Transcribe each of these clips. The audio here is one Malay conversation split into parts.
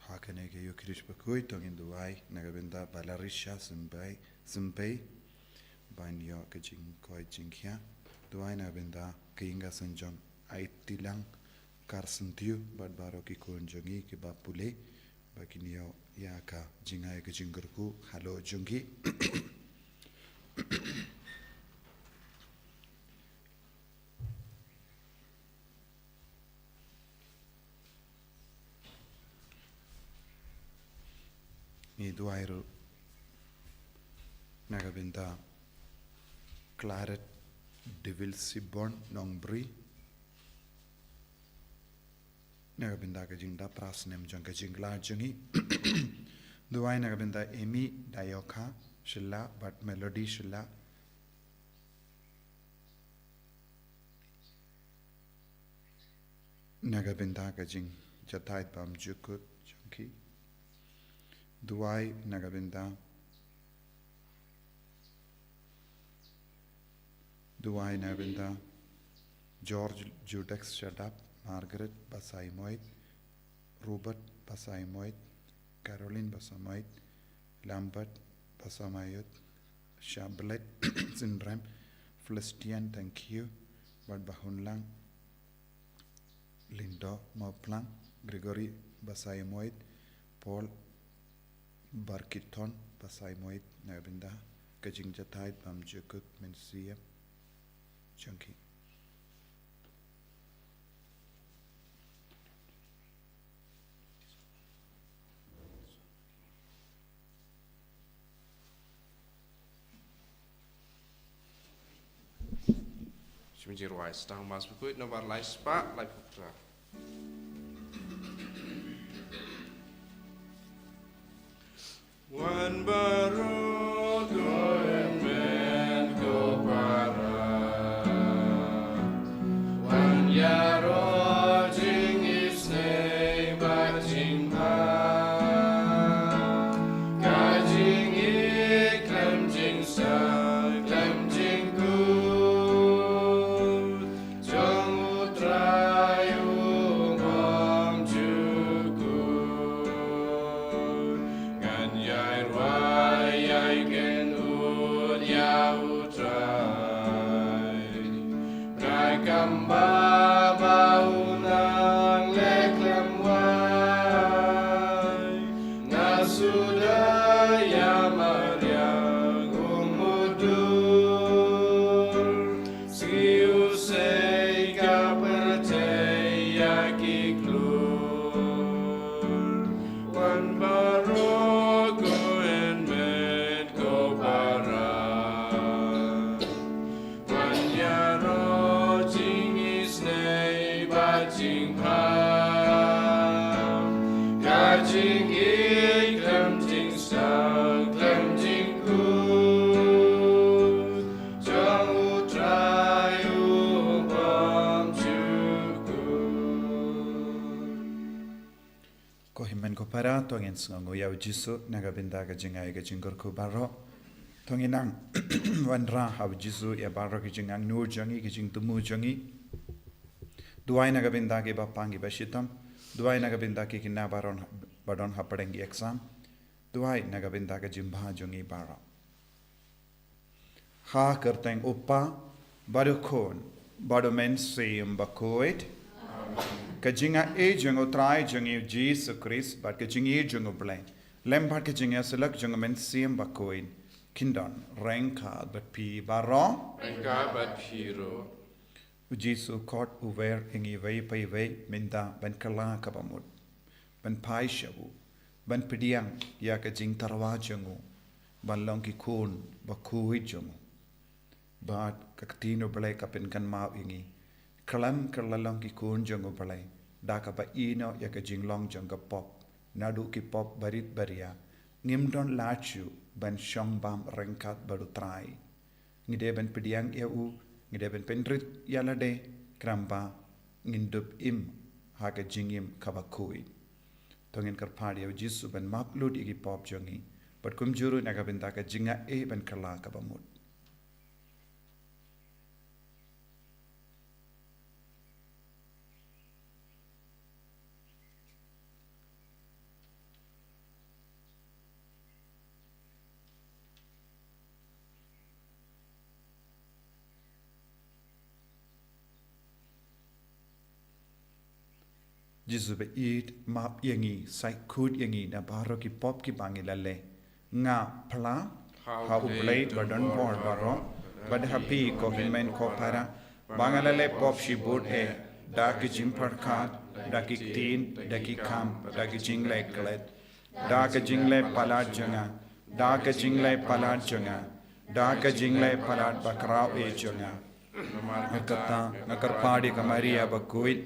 Hakanege yukirish Bakhuid tongin duai nagabenda balarisha zimbei banyo kajing koi jingkya duai nagabenda kayinga sanjong aitilang karsentiu badbaro ki konjongi ki bapule bakinyo yaka jingai kajingurku halo jongi ni duairu nagabenda claret devil sibon nongbri nagabenda kajingda prasnem jong kajingla jongi duai nagabenda emi dayoka shilla but melody shilla nagabenda kajing jatait bam jukut jongi duai nagabenda George Judex Shadap Margaret Basaimoit Robert Basaimoit Caroline Basaimoit Lambert Basamayut Shablet Syndrome Flistian thank you Bad Bahunlang Lindo Moplang Gregory Basaimoit Paul Barkiton Basaimoit nagabenda kajing jatait bam jukut mensiam junkie Shimji ruai stang mas Bakhuid nomor lai spa lai putra. Wan baru goemen go para wan yaro jing isne ba jing pa ka jing I klam jing sa klam jing ku jong utrayu ngom juku ngan yai rwai yai gen ud ya utrai prai kamba baunang leklam wai na sudah ya mariang umudur siu sei ka percaya ki klur wan baru goen med go para wan yaro jing isne ba jing pa ka jing I klam jing sa klam jing ku jong utrai bam juku ko himen ko para tongin sngo yau jisu nagabenda kajingai kajingurku baro tonginang wanra hab jisu ya baro kajingang nur jongi kajing tumu jongi duai nagabenda ke bapangi bashitam duai nagabenda ke kinna badon hapadengi exam duai nagabenda ke jimbha jongi baro ha kerteng upa bado kon bado men seem Bakhuid kajinga e jongo trai jongi Jesus Christ but kajing e jongo bleng lembar kajinga selak jongo men seem Bakhuid kindon renka but pi baro Engka bat hero Jesu kot uver ingi vei pai vei minda ban kala kabamut ban pai shabu ban pidiang ya kajing tarwa jongo ban long ki kun Bakhuid jongo bat kaktino blai kapin kan mau ingi kalam kerlalong ki kun jongo blai daka ba ino ya kajing long jongo pop nadu ki pop barit baria ngimdon lachu ban shong bam rengkat baru trai ngide ban pidiang ya u ngide ban penrit ya lade kramba ngindub im haga jingim Bakhuid. Tongin karpadi au Jisu ban maplud igi pop jongi. But kumjuru nagabinda ka jinga ban kala kabamut. Jisu be eat map yangi sai kud yangi na baro ki pop ki bangi lale nga pla ha ublay badon bor baro bad happy ko hinmen ko para bangalale pop shi boot da ki jimpar khat da ki tin da ki kam da ki jingle klet da ki jingle palat janga da ki jingle palat janga da ki jingle palat bakrao janga Nakata, nakarpadi ka Maria Bakhuid,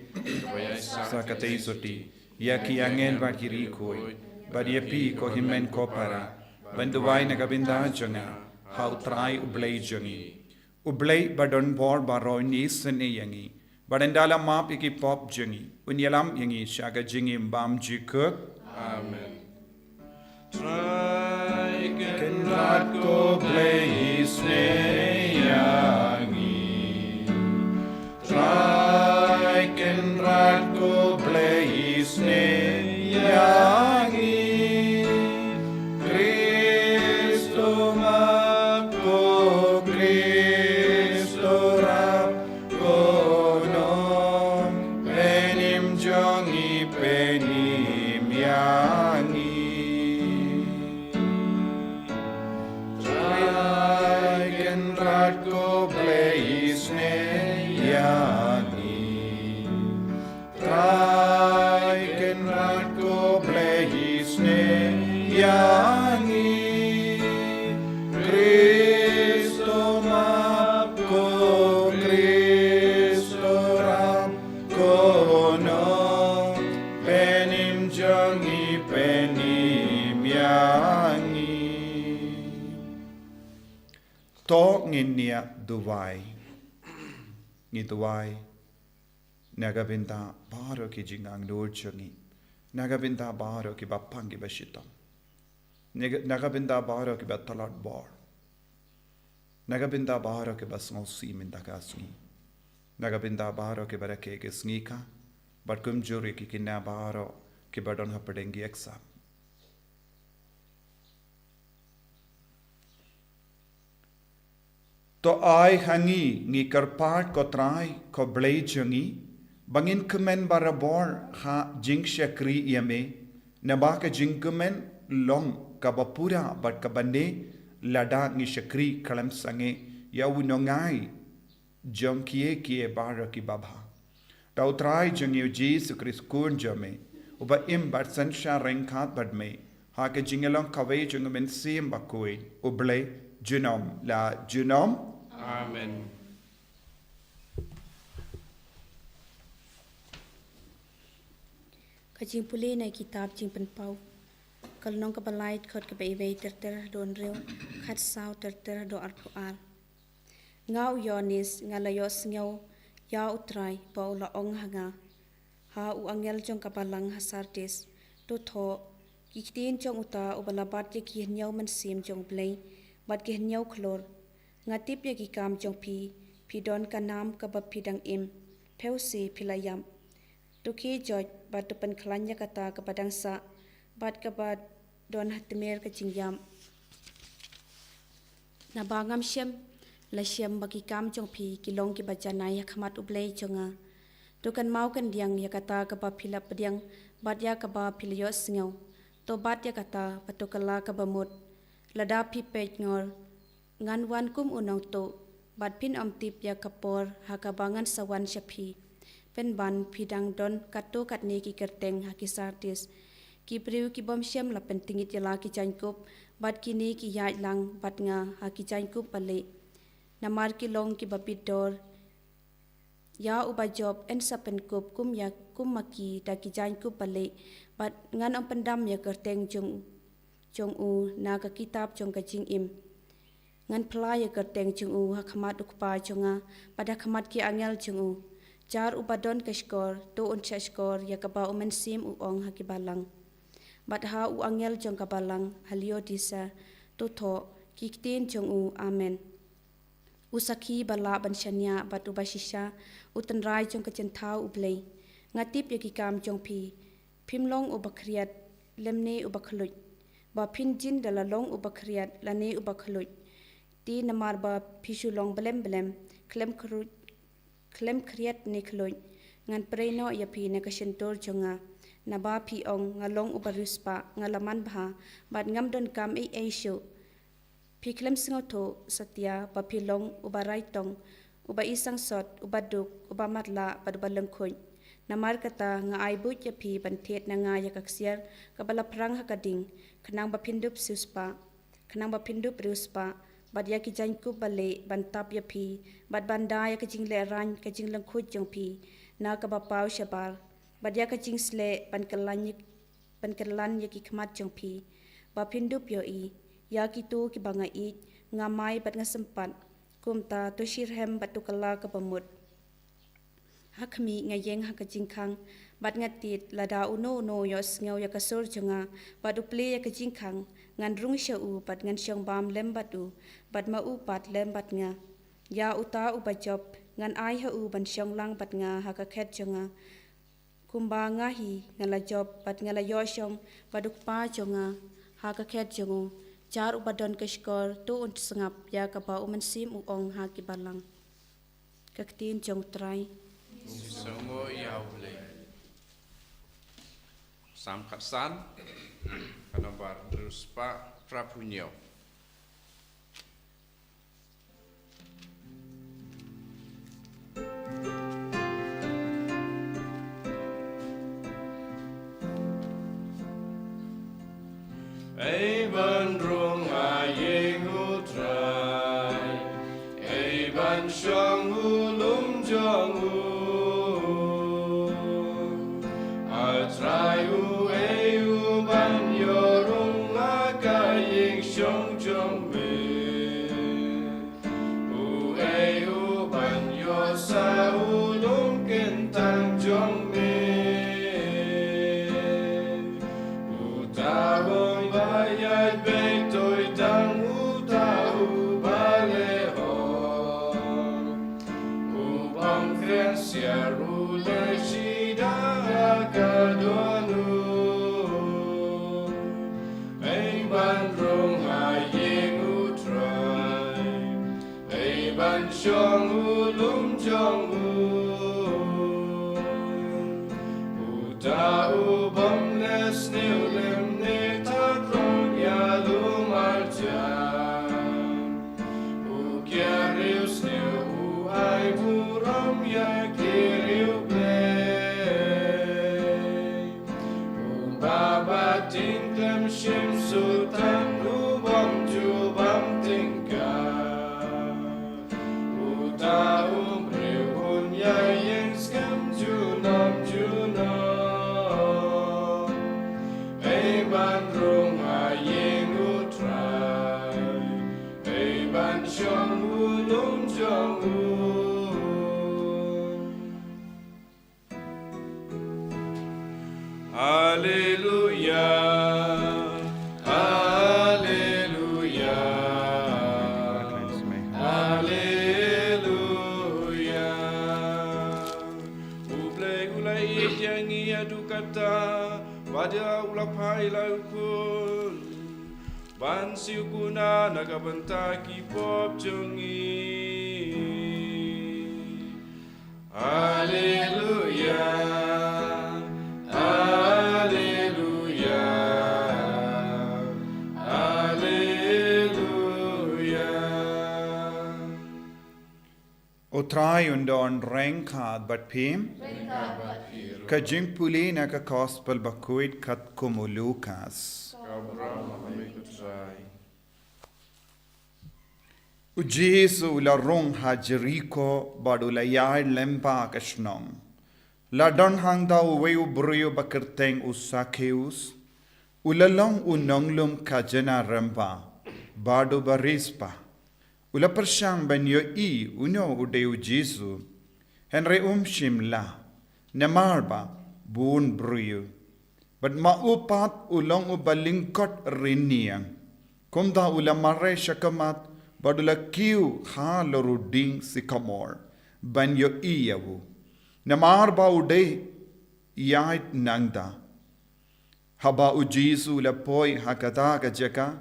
sa katay soti, yaki angel bakiri koi, badiapi ko himen ko para, banduway nagabinda janga, how try ublay jangi. Ublay badon bor baroy ni sene yangi, badendala map iki pop jangi, unyalam yangi shaga jingi mbam jikuk. Amen. Try Can not go play Sngi. Try can rat go play Sngi. Cristo mako Cristo rap go no penim jongi penim yangi. Try can rat go play Sngi. Try can rat go play Sngi. Cristo mapko Cristo rapko no penim jangi penim yangi. To nginia duwai. Ngituwai nagabinta baro ki jingang lord changi nagabinta baro ki bapangi bashito nagabinta baro ki batalat bar nagabinta baro ki basmosi mindakasni nagabinta baro ki barake ki sngika but kumjuri ki kinna baro ki badon hapadengi exam. To ai hangi ngi karpat ko trai ko blay jangi bangin kemen barabor ha jing shakri yame nabaka jing kemen long kabapura bat kabande lada ngi shakri kalam sange ya winongai jong kie bara ki baba tau trai jangi Jesus Christ kun jame uba im bat sansha rengkat bat me ha ke jingelong kawe jung men sim Bakhuid ublay junom la junom. Amen. Kajing puli na kitab jing penpau. Kalnong kabalait khot kabay ter don reu khat sao ter do arpual. Ngau yonis ngalayos ngau ya utrai paula ong hanga. Ha u angel jong kabalang hasartis to tho kikitin jong uta ubalabat ye ki nyau man sim jong blay bat ki nyau khlor. Ngatip ya ki kam jong pi don kanam kabab pidang im peusi pilayam tuki joj bat tupan khlanya kata kepadang sa bat kabad don hatmer ka jingyam na bangam shem la shem bagi kam jong pi kilong ki bajanai khmat ublei jonga tukan mau kan diang ya kata kabab pilap pediang bat ya kabab pilayos ngau to bat ya kata patukala kabamut lada pi pej ngor ngan wan kum unang to bat pin tip ya kapor hakabangan sawan syapi pen ban pidang don kato katne ki kerteng hakisartis ki priu ki bom syam la pentingit ya la ki jankop bat kini ki yai lang bat nga haki jankop pale namar ki long ki babidor ya uba job en sapen kop kum ya kum maki da ki jankop pale bat ngan pendam ya kerteng jong u na ka kitab jong ka jing im ngan pelaya kerteng jung u ha khamat ukpa jonga pada khamat ki angel jung u jar ubadon ke skor to uncha skor ya kaba umen sim uong hakibalang. Bat ha u angel jong kabalang halio disa to tho kiktin jong u amen. Usaki bala ban shanya bat ubashisha utanrai jong kecentau ublei. Ngatip yakikam jong pi pimlong ubakriat lemne ubakluj. Ba pinjin dalalong ubakriat lane ubakluj. Ti namar ba pisulong belem klem kriat ne kluj. Ngan preno ya pi ne kasentor jonga. Naba pi ong ngalong ubaruspa ngalaman bha bat ngam don kam shu. Pi klem singoto satya ba pilong ubaraitong uba isang sot ubaduk ubamatla badbalengkhuj. Namar kata nga aibut ya pi bantet na nga ya kaksiar kabala perang hakading kenang bapindup suspa kenang bapindup ruspa bad ya ki janku bale bantap ya pi bad banda ya kajing le ran kajing lengkhut jong pi na ka bapau shabar bad ya kajing sle pankelan ya ki khmat jong pi bapindup yo I ya ki tu ki banga I ngamai bad ngasempat kumta to shirhem batukala ka pamut hakmi ngayeng hakajing khang bat ngatit lada uno yo sngau ya kasur jonga bat uple ya kajing khang ngan rung shau bat ngan syong bam lem batu bat ma u pat lem bat nga ya uta ubajop ngan ai ha u ban syong lang bat nga hakakhet jonga kumba ngahi ngala job bat ngala yo syong baduk pa jonga hakakhet jongo jar ubadon keskor tu unt sengap ya kaba umensim uong hakibalang kaktin jong trai Songo yaule. Sam katsan. Kanabar terus Pak Prapunyo. Ei ban rong ayeng utrai. Ei ban syong ulum jong trai u ei u ban yorung agaying shong jong me u ei u ban yosa ulung kentang jong me u tabong bayat be toy tang u ta u bale hon u bang krensia u le shida kadonu ei ban rong ayeng utrai ei ban syong ulum jong uta ubam les new lem ne ta rong ya lum arjan u kiarius new u ai buram ya kiriu Tingklem shim sultan ubam jubam tingkah uta umriun yayeng skam junam ei ban rung ayeng utrai ei ban syong ulum jong Hallelujah, Hallelujah, Hallelujah. Uplay ulay yang ia dukata, pada ulapai laukun, bansiu guna nagabantaki pop jongi. Hallelujah. O trai undon renkad bat pim ka jingpuli na ka gospel Bakhuid kat kumu Lucas u Jesu la rong ha Jericho badu la yai lempa kashnong la don hang da we u brio bakerteng u Sakeus u lalong u nonglum ka jena rempa badu barispa Ula persyang ban yo I uno udeu Jesu Henry shimla. Namarba bun bruyu. But maupat ulong ubalingkot riniang. Kumda ulamare shakamat badula kiu ha loruding sikamor. Ban yo iyawu. Namarba ude yait nangda. Haba ujisu ula poi hakata kajaka.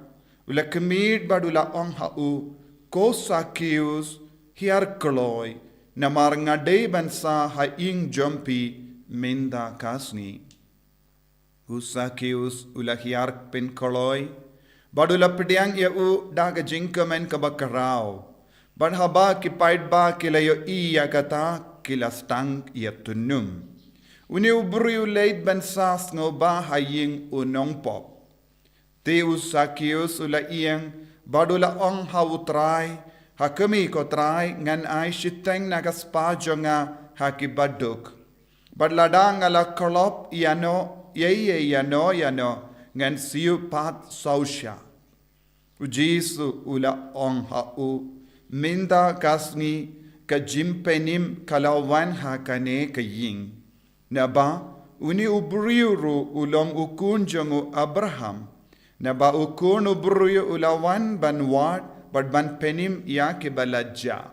Ula kemid badula ong hau. Kosa kius hiar koloi. Namar ngade bansa ha ing jumpi minda kasni. Usakius ulahiark pin koloi. Badula pediang ya u daga jingkamen kabakarao. Ban haba ki paidba kilayo iya kata kilastang ya tunum. Uni ubru leit bansas ngoba haying unong pop. Te usakius ula iyang badula ong hautrai. Hakami ko trai ngan ay shiteng nagaspajonga hakibaduk. Badladang ala kolop yano yano ngan siu pat sausya. Ujisu ula ong hau minda kasni ka jimpenim kalawan hakane kaying. Naba uni ubriuru ulong ukun jongu Abraham. Naba ukun ubriu ulawan banwat but ban penim ya ke balajja.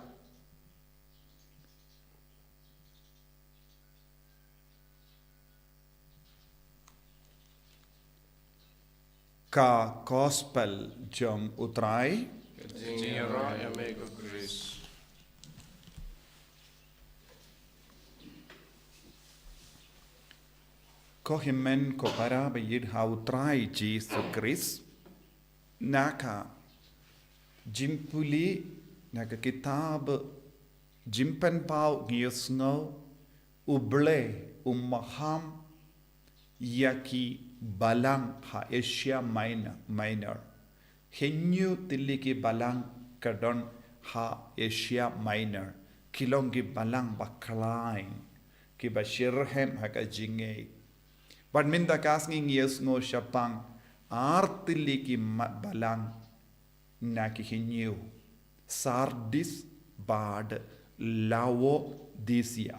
Ka gospel jong utrai. Jingera ya mego Chris. Ko himen ko para bayid ha utrai Jesus Christ. Naka jimpuli naga kitab jimpen pau ngiyosngo uble umaham yaki balang ha Asia Minor henyu tiliki balang kadon ha Asia Minor kilongi balang baklain ki bashirhem haka jinge but minda kasngi ngiyosngo shapang artiliki balang naki hinyu Sardis bad Laodicea.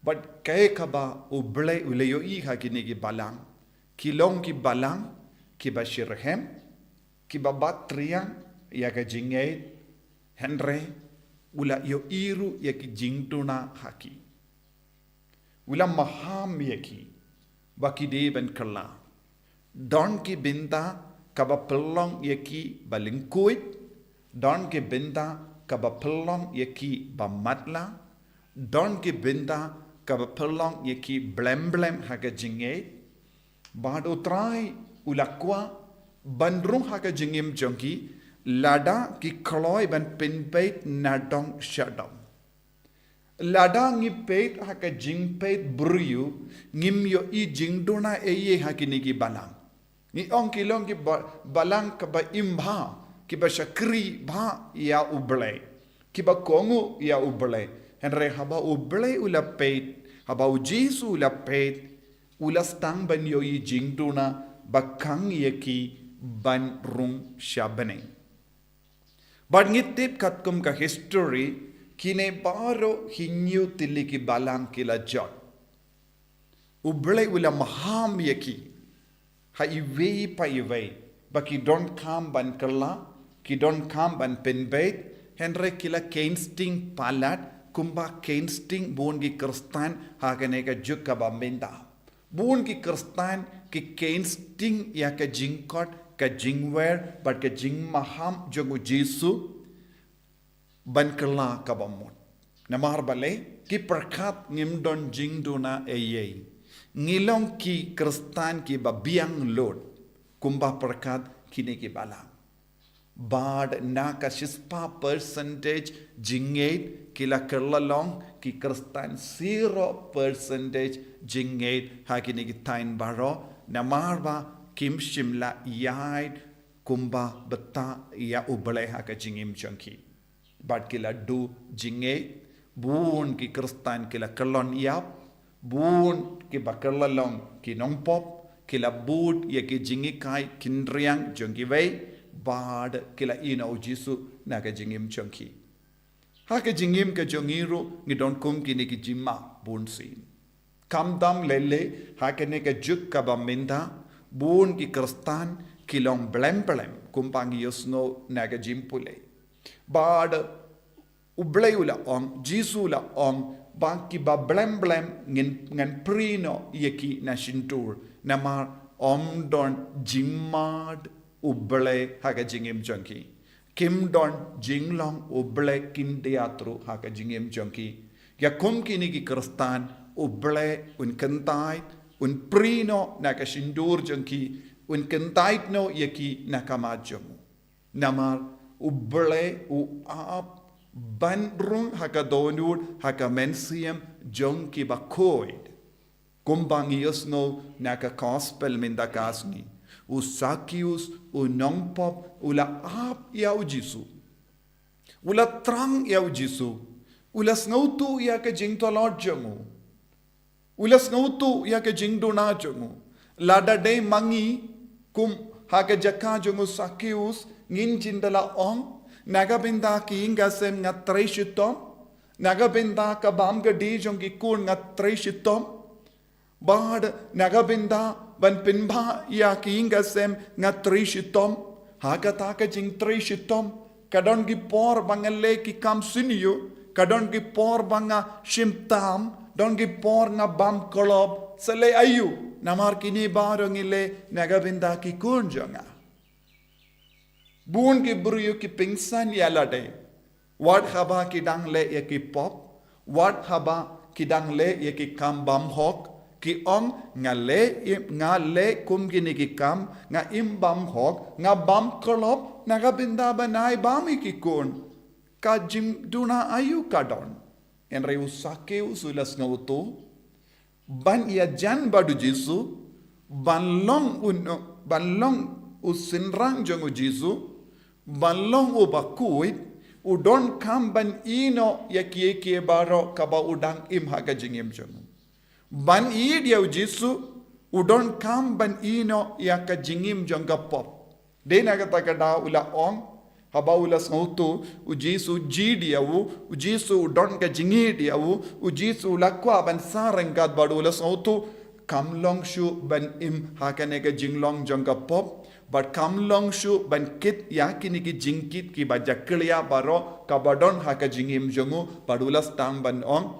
But kaya kaba uble uleyo iha kinigi balang kilong ki balang ki bashirhem ki babatriang ya ka jingay henre ula yo iru ya ki jingtuna haki ula maham yaki bakide ben kala don ki binta kaba pelong yaki balingkuit don ke benda kaba pelong yaki bamatla don ke benda kaba pelong yaki blem haga jinge bad utrai ulakwa bandrung haga jingim jonki lada ki kloi ban pinpeit nadong shadong lada ngipeit haga jingpeit bruyu ngim yo I jingduna eye hakinigi balang ni ong kilong ki balang ka ba imba ki ba shakri ba ya uble ki ba kongu ya uble henre haba uble ula peit haba ujisu ula peit ula stang ban yo I jingduna bakang yeki ban rung shabane but ngitip katkum ka history kine baro hinyu tiliki balang kila jot uble ula maham yeki ha iwei pa iwei baki don kam ban kala ki don kam ban penbeit henre kila keinsting palat kumba keinsting bun ki kristan ha kaneka jukka ba menda bun ki kristan ki keinsting ya ka jingkot ka jingwer but ka jing maham jogu jisu ban kala ka ba mot namar bale ki perkat ngimdon jingduna eyei ngilong ki kristan ki babiang lord kumba perkat kini ki balang bad na ka shispa percentage jingate kila kerlalong ki kristan 0% jingate ha kini ki tain baro namarba kim shimla yait kumba beta ya uble ha ka jingim chunki bad kila du jingate bun ki kristan kila kerlon yap bun ki bakerlalong ki nongpop kila bud ya ki jingi kai kindriang jongki wei bad kila ina ujisu naga jingim chongki Haka jingim ka jongiru ngidon kum kini ki jimma bun sin. Kam dam lele haka ne ka juk ka baminda bun ki kristan kilong blem kumpangi yosno naga jimpule. Bad ubleula ong jisula ong baki ba blem ngan prino yeki na shintur namar don jimmad uble haka jingim jonki. Kim don jinglong uble kindiatru haka jingim jonki. Ya kum kini ki kristan uble un kentai un prino naka shindur jonki un kentait no yeki nakamajomu. Namar uble u ap banrung haka donur haka mensiam jonki Bakhuid. Kumbangios no naka gospel minda Sngi. U sakius u nongpop ula ap yau jisu. Ula trang yau jisu. Ula snautu ya ka jing tolot jongu. Ula snautu ya ka jing duna jongu. Lada de mangi kum haka jaka jongu sakius ngin jindala ong. Nagabinda ki inga sem nga treshitom. Nagabinda ka bam ga di jongi kun nga treshitom. Bad nagabinda ban pinba ya ki inga sem nga treshitom. Haka taka jing treshitom. Kadon gi por bangale ki kam sinyo. Kadon gi por banga shimtam. Don gi por nga bam kolob. Sale ayu. Namar kini barong ile nagabinda ki kun jonga. Bun ki buru ki pingsan yalade. Wat haba ki dang le ye ki pop. Wat haba ki dang le ye ki kam bam hok. Ki ong nga le kum gini ki kam nga im bam hok nga bam kolop naga binda banai bami ki kun. Ka jim duna ayu kadon. En reu sake usulas nga utu. Ban ya jan badu jisu. Ban long usinrang jongu jisu. Banlong u Bakhuid, u don kam ban ino ya kie baro kaba udang im haga jingim jongu. Ban id ya jisu, u don kam ban ino ya ka jingim jonga pop. De naga takada ula ong, haba ula snautu, u jisu jidi u jisu don ka jingi u jisu lakwa ban sarengad badu ula snautu, kam long shu ban im haga nega jinglong jonga pop. But kam long shu ban kit yakini ki jingkit ki bajakliya baro kabadon haka jingim jongu padulas tam ban on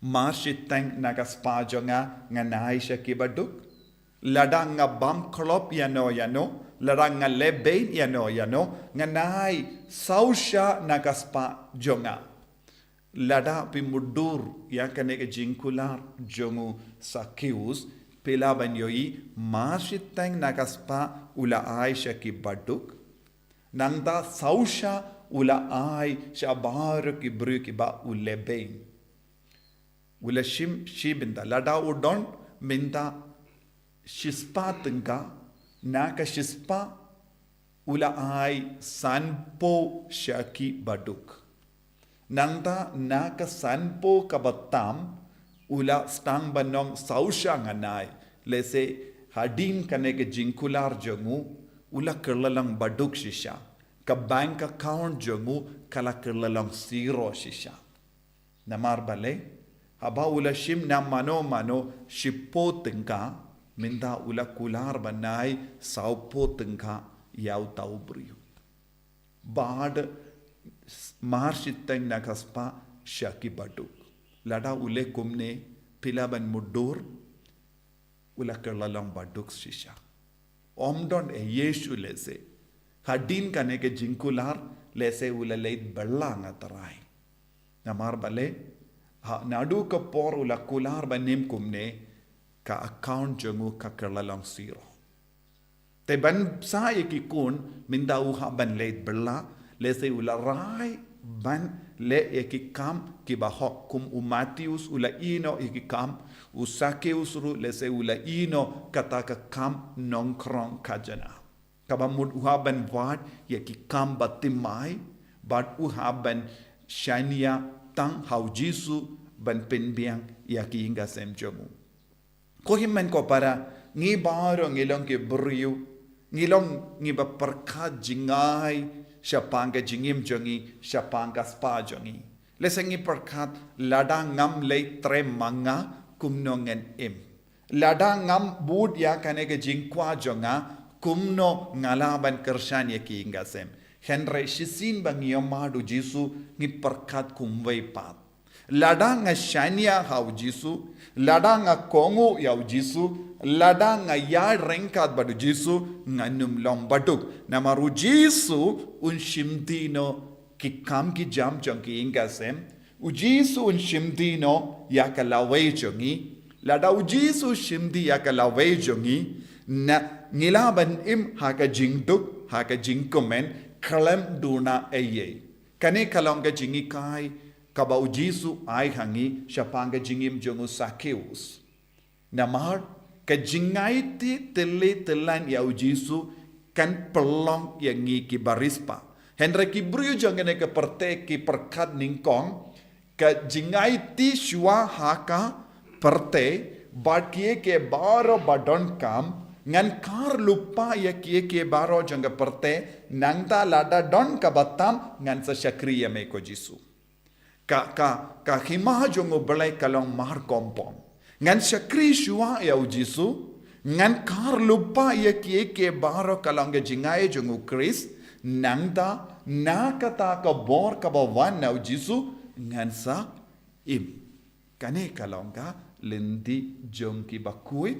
marshitang nagaspa jonga nganaisha ki baduk ladanga bam klop yano ladanga lebein yano nganai sausha nagaspa jonga lada pimudur yakane ke jingkular jongu sakius Pila banyoi marshitang nagaspa ula aisha ki baduk. Nangda sausha ula ai shabaru ki bru ki ba ulebein. Ula shibinda lada udon minda shispa tengka naka shispa ula ai sanpo shaki baduk. Nangda naka sanpo kabatam ula stang banong sausha nganai lese hadin kane ke jingkular jongu ula kerlalang baduk shisha ka bank account jongu kala kerlalang zero shisha namar bale haba ula shim na mano shippo tengka minda ula kular banai saupo tengka yau tau brio bad marshiteng nakaspa shaki baduk lada ule kumne pilaban mudur ula kerlalang baduk shisha. Omdon e Yeshu lese. Hadin kane ke jingkular lese ula leit berlang atarai. Namar bale nadu ka por ula kular banim kumne ka account jongu ka kerlalang zero. Te ban sa ki kun minda uha ban leit berla lese ula rai ban le eki kam ki bahok kum umatius ula ino eki kam usake usru lese ula ino kataka kam nongkrong kajana kabamud uhaban vad yeki kam batimai bat uhaban shania tang haujisu ban penbiang yaki inga semjomu kohimen ko para ngi baro ngilong ke brio ngilong ngi ba perkat jingai Syapangga jingim jongi, syapangga spa jongi. Lesengi perkat lada ngam lei trem manga kumnongen im. Lada ngam bud ya kanega jingkwa jonga kumno ngalaban kersan ya ki ingasem. Henry shisin bang yomadu jisu ni perkat kumway pat. Lada nga shania hau jisu, lada nga kongo yau jisu, lada nga ya rengkat badu jisu nga numlong baduk. Namaru jisu un shimdino ki kam ki jam jong ki ingasem. Ujisu un shimdino ya kalaway jongi. Lada ujisu shimdi ya kalaway jongi. Na ngilaban im haka jingduk, haka jingkomen, kalem duna eye. Kane kalongga jingi kai, kabau jisu ai hangi, syapangga jingim jongu sakeus. Namar, ka jingaiti tele telan ya ujisu, kan pelong yang ngi ki barispa. Hendra ki bruyo jangane ke perte ki perkat ningkong, ka jingaiti shua haka perte, bad kie ke baro badon kam, ngan kar lupa ya kie ke baro jangga perte, nangta lada don kabatam, ngan sa syakriya me ko jisu. Ka himah jongo belai kalong mar kompong. Ngan syakri shua ya ujisu, ngan kar lupa ya kie ke baro kalong ga jingai jongo kris, nangta nakata ka bor ka bawan na ujisu, ngan sa im. Kane kalong ka lendi jongki Bakhuid,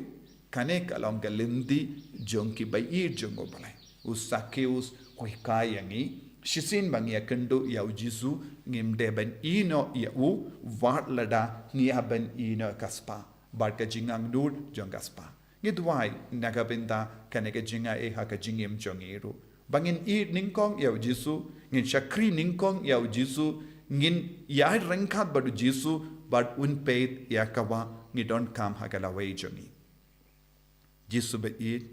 kane kalong ka lendi jongki Bair jongo balai. Usakeus koi kayangi, shisin bang ya kendo ya ujisu, ngimde ben ino ya u, wat lada ngia ben ino kaspa, barka jingang nur jong kaspa. Ngidwai nagabinda kane ka jinga e haka jingim jongiru. Bangin ningkong ya ujisu, ngin syakri ningkong ya ujisu, ngin ya rengkat badu jisu, bad unpaid ya kawa ngidon kam hagalaway jongi. Jisu beid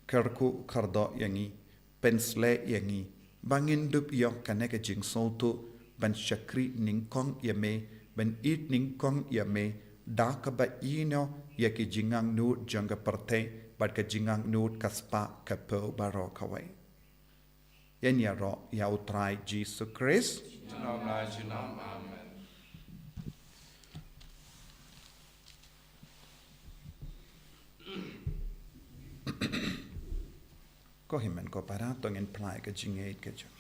karku kardo yangi, pensle yangi, bangin dup yok kaneka jing soto, ban syakri ningkong ya me, ban id ningkong ya me, da kaba ino ya ki jingang nur jangga perte, bad ka jingang nur kaspa kapo baro kawai. Yan ya ro ya utrai Jisu Christ. Amen. Ko himen ko para tongin plai ka jingait ka jong.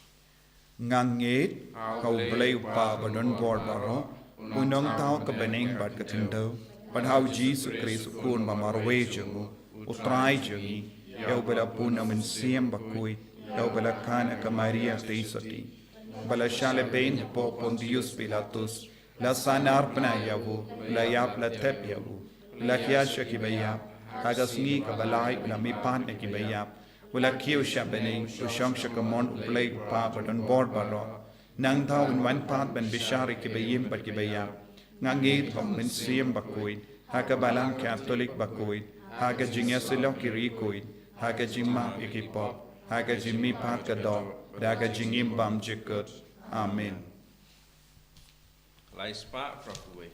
Ngangit kau blay pa badon bor baro unong tao ka bening bad ka tindo but how Jesus Christ kun mamarwe jongo utrai jongi yau bala puna min siem Bakhuid yau bala kana ka Maria teisati bala shale bein po Pontius Pilatus la sanar pna yavu la yap la tep yavu la kiasha ki bayap hagasngi ka balai la mipan ki bayap wala kiu shabening ushong shakamon uplay pa badon board baro nang tao in one part ben bishari ki bayim bat ki bayap ngangit hom min siem Bakhuid haga balang Catholic Bakhuid haga jingya silo ki rikuid haga jingma ikipop haga jingmi pat ka dog daga jingim bam jikut amen. Lay spa properly.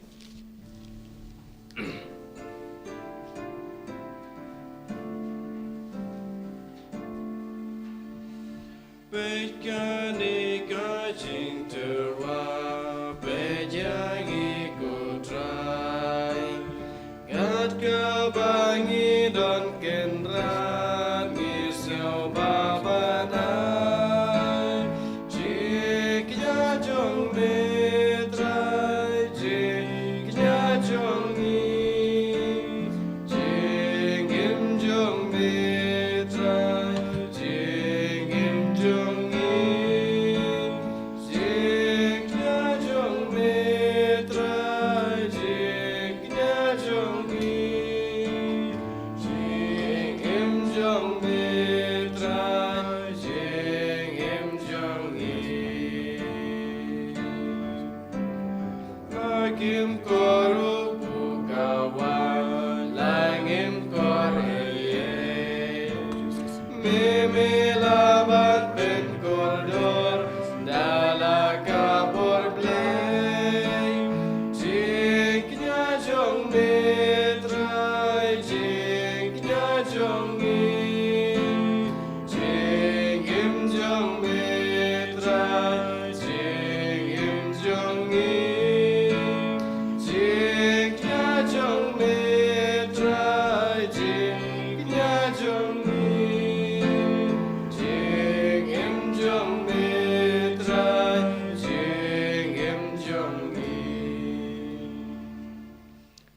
Bekani kajing terwa, bejangi kutrai, gat kabangi don kenrat ngisau babanai, jiknya jong metrai, jiknya jongi, jingim jong metrai, jingim jongi, jiknya jong metrai, jiknya jongi, jingim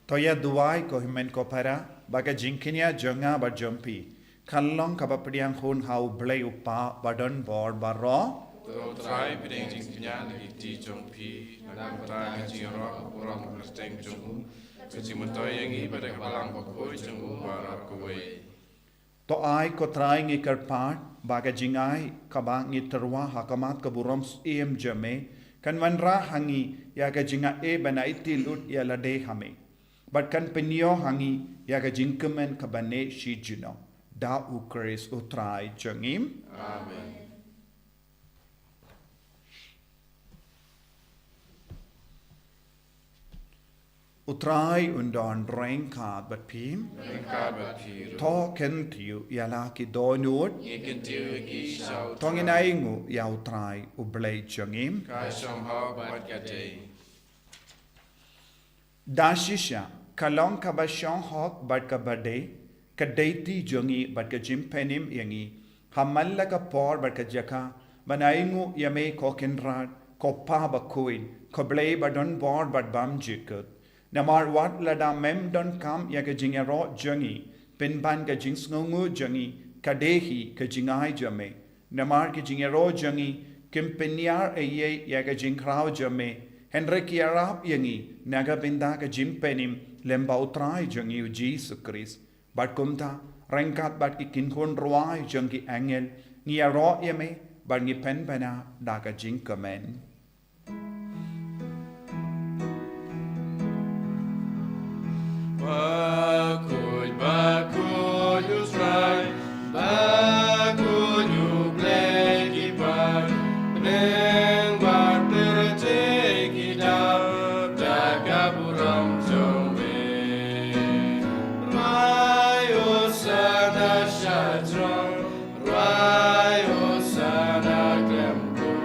Toya duai ko himen ko para baga jinkinia jonga ba jumpi. Kalong kabapdiang hun hau blay upa badon board baro. Tro trai bideng jing pinyan lagi ti jong pi. Nak trai jing rock orang bersteng jong. Kecimutoy yang i pada kapalang Bakhuid jong barak kuwe. To ai ko trai ngi karpat baga jingai kabang ngi terwa hakamat kaburom em jame kan wanra hangi ya ga jinga e banai tilut ya lade hame but kan penyo hangi ya ga jingkemen kabane shi juno da ukris utrai jangim Amen. utrai undon rengka bat pim Rengka berpiru. to ken tiu ya la ki donut Ikan tiu lagi shau. tongin aingu ya utrai ublay jangim Kai shom hau bat gade. Dashisha kalong kabashong hok bat kabade kadaiti jongi bat ka jimpenim yangi hamalla ka por bat ka jaka manaingu yame kokenrat kopa Bakhuid koblay badon board bat bam jikut namar wat lada mem don kam yaga jingero jongi pinban ka jingsngu jongi kadehi ka jingai jame namar ka jingero jongi kimpinyar eye yaga jingkrao jame Henrik Yarab yangi naga binda ka jimpenim lemba utrai jangi u Jesus Christ bat kumta rengkat bat ikin kon ruai jangi angel ni aro yame bat ngi pen pena daga jingkamen Bakhuid, Bakhuid, who's right? Bakhuid, you play gibar. Neng bar take it up. Jaga buram jombe. Rayo sana shadron. Rayo sana klempur.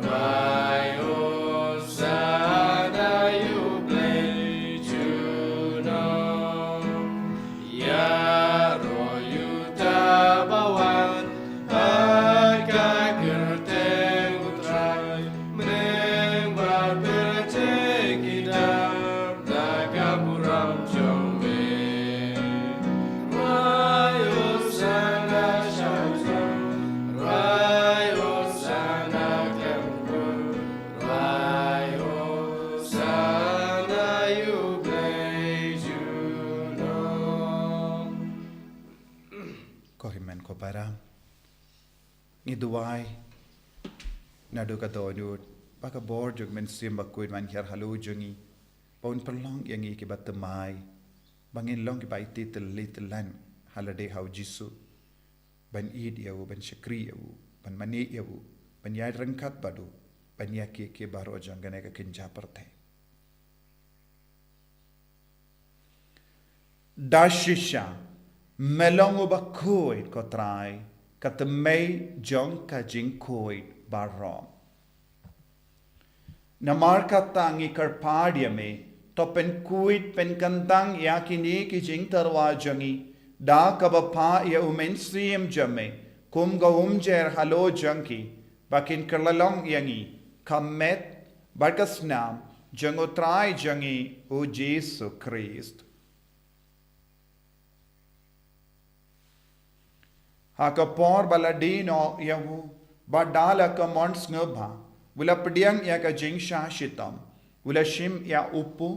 Rayo sana you play juno. Ya royu tabawan. Agak gerteng utrai. Meneng bar take it up. Jaga buram jombe. Rayo sana shadron. Rayo sana klempur. Rayo sana you play juno. kohimen ko para ngi duai nadu ka donut baka bor jog men sim Bakhuid man hyar halu jangi pon perlong yangi ki batamai bangin long ki baiti telan halade hau jisu ban id yawu ban shakri yawu ban mani yawu ban yai rengkat badu ban yaki ki baro jangane ka kinja perte Dashisha melongo Bakhuid ko trai katamay jong ka jingkoid baro namar katangi karpadia me to pen kuit pen kantang yakini ki jing tarwa jangi da kabapa ya umen siem jame kum ga umjer halo janki bakin kerlalong yangi kamet barkasnam jango trai jangi o Jesus Christ haka por baladino yahu badala ka mons ngba wala pediang ya ka jingsha shitam wala shim ya upu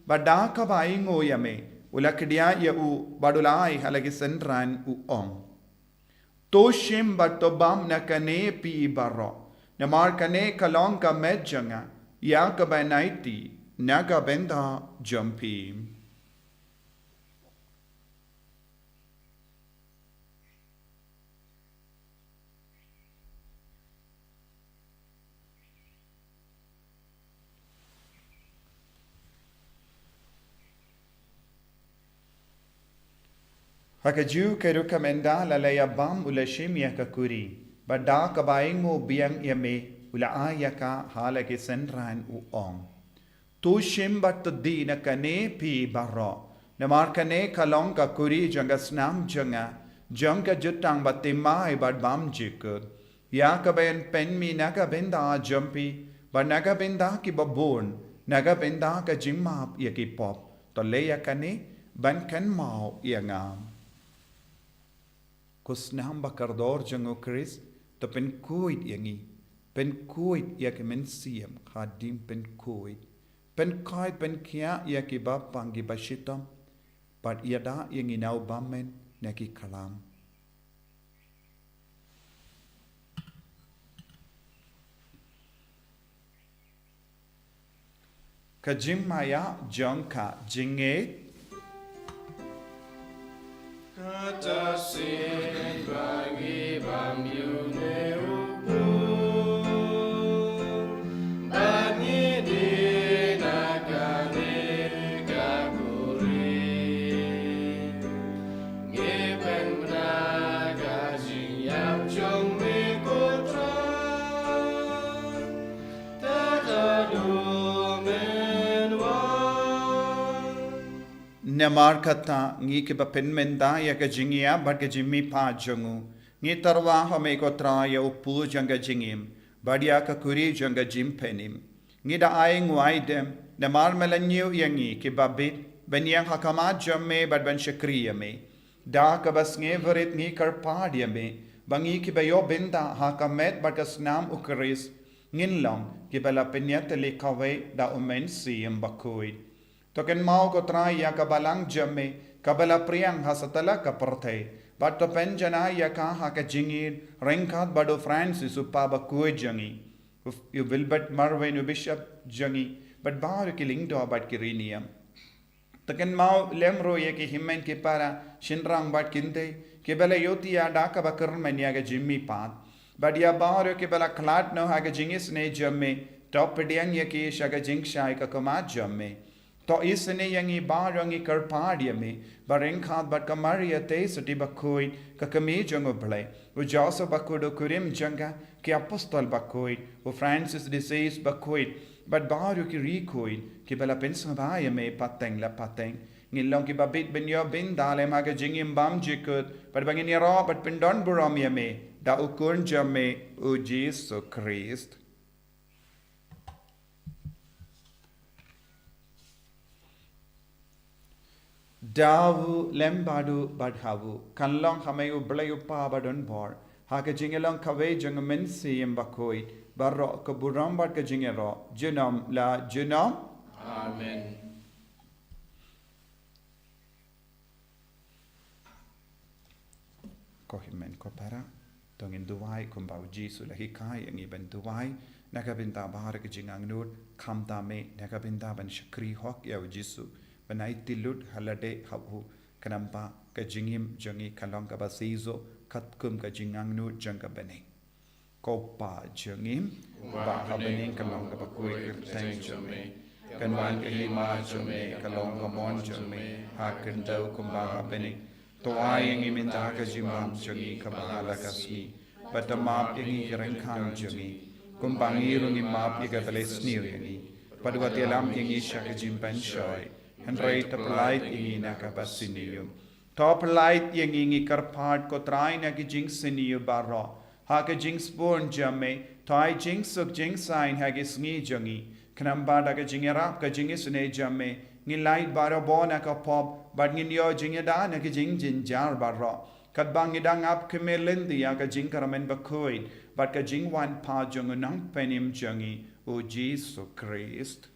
badaka baingo yame wala kedia ya u badulai halagi sendran u ong to shim batobam na kane pi baro na mar kane kalong ka medjanga ya ka banaiti naga benda jumpi Hakaju keruka menda lalaya bam ulashim ya kakuri bada kabaingo biang yame ula ayaka halake senran u ong tu shim bat di na kane pi baro na mar kane kalong kakuri janga snam janga janga jutang batimai bad bam jikut ya kabayan pen mi naga benda jumpi ba naga benda ki babon naga benda ka jingmap ya ki pop to leia kani ban kan mau iangam kusnam bakardor jango Chris to pen kuit yangi pen kuit yak men siam khadim pen kuit pen kai pen kia yaki bab pangi bashitam but yada yangi nau bamen neki kalam Kajim maya jongka jinge Kata sin bagi bam yune upu Bani di nakane kakuri Ngepen menaga jiyam jong me kotra Takadu Namar kata ngi ke bapen menda ya ka jingia bar ke jimmi pa jongu ngi tarwa hame ko tra ya upu janga jingim badia ka kuri janga jim penim ngi da ai ngwai dem namar melanyu yangi ke babit benyang hakama jamme bad ban shakriya me da ka bas nge verit ngi kar padia me bangi ki bayo benda hakamet bad kas nam ukris ngin long ki bala penyat le kawe da umen siem Bakhuid Token mau ko try ya kabalang jamme kabala priang hasatala kaparthe but to penjana ya ka ha ka jingir renkat bado Francis upa Bakhuid jangi you will but marwen you bishop jangi but bar killing do but kirinium token mau lemro ye ki himmen ki para shinrang but kinte ke bala yoti ya da ka bakar mania ga jimmi pat but ya bar ke bala klat no ha ga jingis ne jamme top pediang ye ki shaga jingshai ka kama jamme To isne yangi barangi karpadia me, barenkat but kamaria te suti Bakhuid, kakami jango ble, u Joseph Bakhuid kurim janga, ki apostol Bakhuid, u Francis disease Bakhuid, but baru ki rikuid, ki bala pensavaya me pateng la pateng, ngilong ki babit ben yo bin dale maga jingim bam jikut, but bangin yara but pindon buramia me, da ukun jame u Jesus Christ. Dawu lembadu badhawu kanlong hamayu blayu pa badon bor haka jingelong kawe jang mensi Bakhuid barro ka buram bad ka jingero junam la junam Amen ko himen ko para tongin duwai kumbau jisu la hikai ang iban duwai nakabinta bahar ka jingang nut khamta me nakabinta ban shakri hok yaw jisu Banai tilut halade habu kanampa ka jingim jangi kalong ka basizo katkum ka jingang nu jangka bene. Kopa jangim ba habening kalong ka Bakhuid teng jame kanwan ka hima jame kalong ka mon jame hakan daw kumba habening toay ang iminta ka jimam jangi ka bahala kasmi batamap yangi kerengkang jangi kumpangirong imap yaga balesnir yangi padwati alam yangi siya ka jimpan shoy Henry tapalait ingi nakabasiniyo. Tapalait ingi karpad ko try na ki jingsiniyo barro. Ha ka jingsborn jamme, tay jingsuk jingsain ha ki sngi jangi. Kanambada ka jingerap ka jingisne jamme. Ngilait barro bona ka pop, but nginyo jingeda na ki jingjin jar barro. Kadbang idang ap kemelindi ya ka jingkaramen Bakhuid, but ka jingwan pa jungunang penim jangi, o Jesus Christ.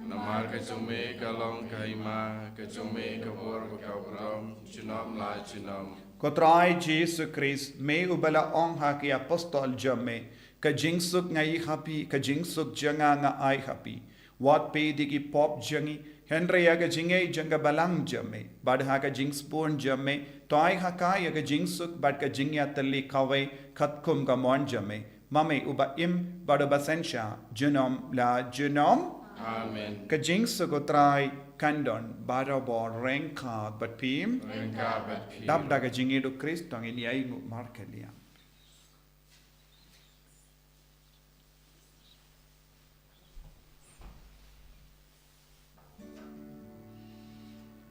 Namar ka jume kalong kaima ka jume ka bor ka bram chinam la chinam Kotrai Jesus Christ me ubala ong ha ki apostol jamme ka jingsuk ngai happy ka jingsuk janga nga ai happy wat pe digi pop jangi Henry ya ka jinge janga balang jamme bad ha ka jingspon jamme toy ha ka ya ka jingsuk bad ka jingya tali kawe khatkum ka mon jamme mame uba im bad basensha junom la junom Amen. Kajing sugotrai kandon barabor rengkat bat pim Rengka bat pim. dab daga jingi do Kristong ini ay markelia.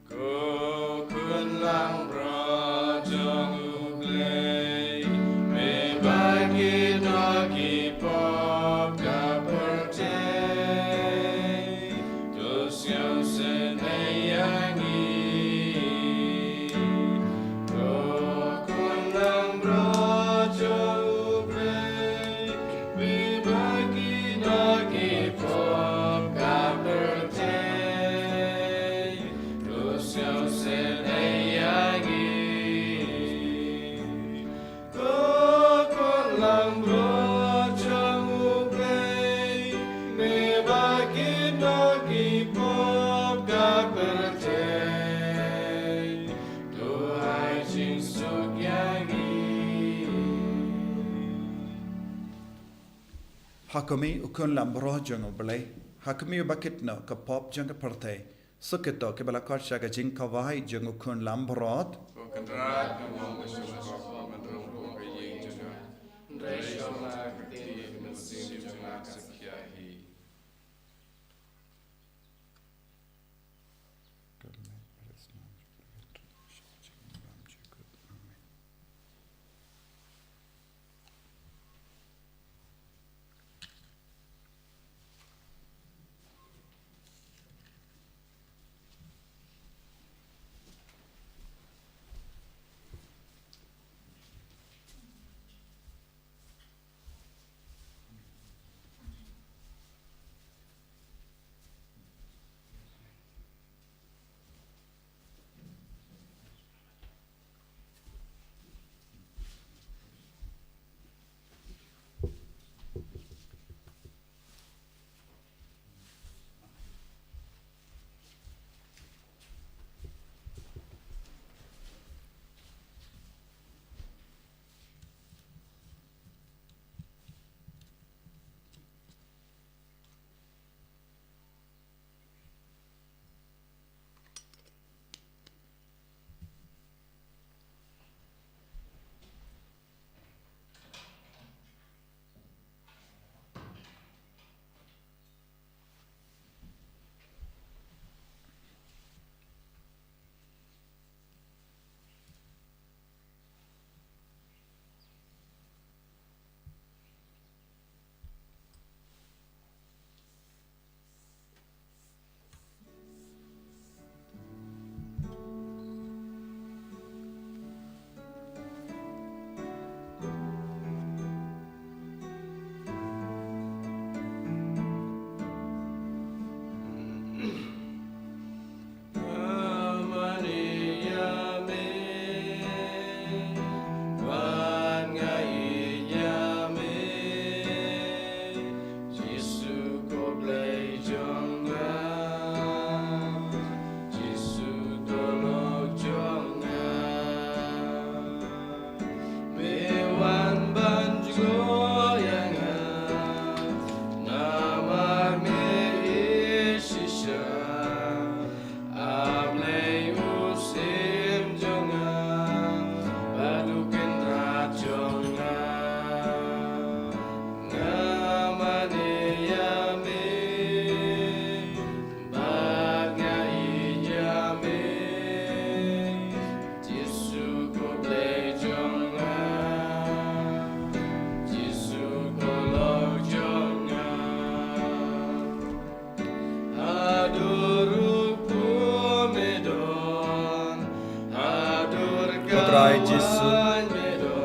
Ko kun lang bra jong uglay me bagi nagi pop ka percay. Sen ay Hakami ukun lambro jango belai. Hakami bakit no kapop jang partai. Sukito ke balakot shaga jing kawai jango kun lambrot. Kendra ngomong kesukaan mendorong ke yang juga. Resona ketik mesin jangan sekiahi.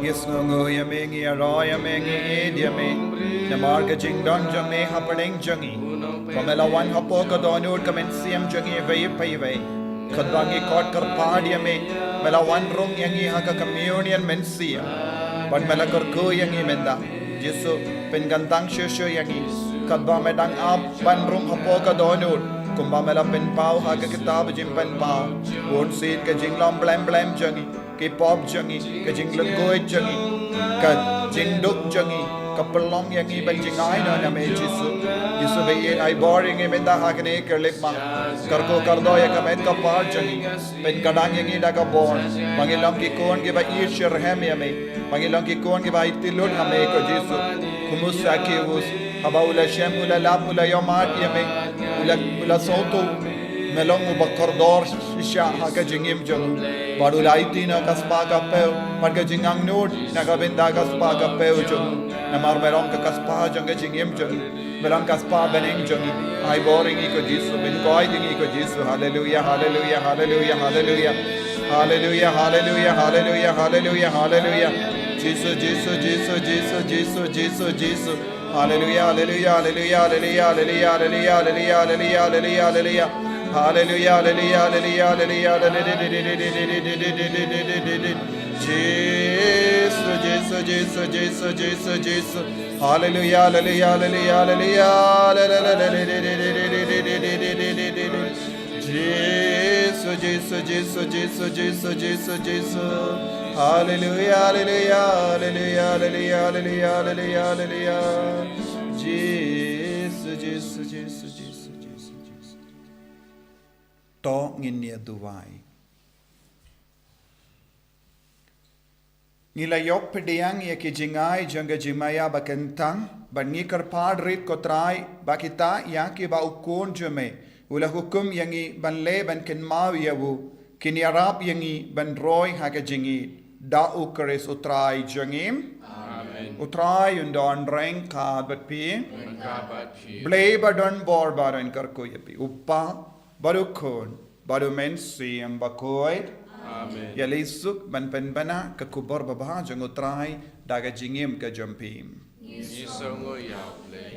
Yesnungu yamengi aroya mengi ediame. Namarga jing don jame hapadeng jangi. Pamela wan hapoka donur kamensiam jangi vei paive. Kadwangi kot karpadiame. Mela wan rung yangi haka communion mensia. But mela kurku yangi menda. Jesu pengantang shushu yangi. Kadwa medang ab ban rung hapoka donur. Kumba mela pen pau haka kitab jim pen pau. Won seed ka jinglam blam blam jangi. Ke pop jangi, ke jing legoy jangi, ke jing duk jangi, ke pelong yangi ban jing ai na name Jesu. Jesu be ai boring e menda hakne kerlik ma. Karko kardo ya kamet ka par jangi. Pen kadang yangi da ka born. Mangilang ki kon ke ba irshir hem yame. Mangilang ki kon ke ba itilun hame ko Jesu. Kumus sakius habaula shem ula lap ula yomat yame. Ula soto melong ubakordor shisha haka jingim jangu. Badulaiti na kaspa ka peu, marga jingang nur, nagabinda kaspa ka peu jung, namar merong ka kaspa jang jingim jung, merong kaspa beneng jung, ay boring iko Jesu, bin koi ding iko Jesu, hallelujah, hallelujah, hallelujah, hallelujah, hallelujah, hallelujah, hallelujah, hallelujah, hallelujah, Jesu, Jesu, Jesu, Jesu, Jesu, Jesu, Jesu, hallelujah, hallelujah, hallelujah, hallelujah, hallelujah, hallelujah, hallelujah, hallelujah, hallelujah. Hallelujah, hallelujah, hallelujah, hallelujah, Jesus, Jesus, Jesus, Jesus, Jesus, Jesus. Hallelujah, hallelujah, hallelujah, hallelujah. Jesus, Jesus, Jesus, Jesus, Jesus, Jesus, Jesus. Hallelujah, hallelujah, hallelujah, hallelujah, hallelujah, hallelujah, hallelujah. Jesus. To nginia duwai. Ngila yok pediang ya ki jingai jangga jimaya bakentang ban ngikar padrit kotrai bakita ya ki ba ukun jume ula hukum yangi ban le ban ken mau yawu kini arab yangi ban roy haga jingi da ukres utrai jangim Amen. utrai undon reng ka bat pi blei badon bor baran karko yapi uppa barukun baru mensi yang Bakhuid. Amen. Ya lisuk ban penbana ke kubur babah jang utrai daga jingim ke jampim. Nisongo yaule.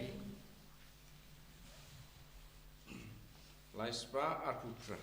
Laispa arputra.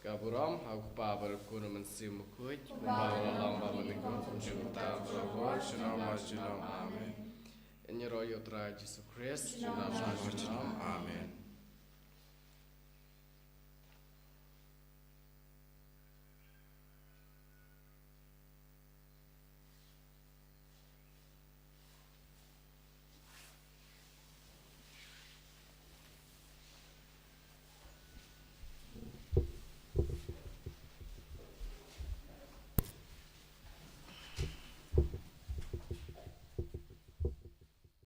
Kaburam hau pabar kuno mensim kuit kumbawa lamba meniko kunjuta berwar shalom amen. Inyeroyo tra Jesus Christ shalom amen.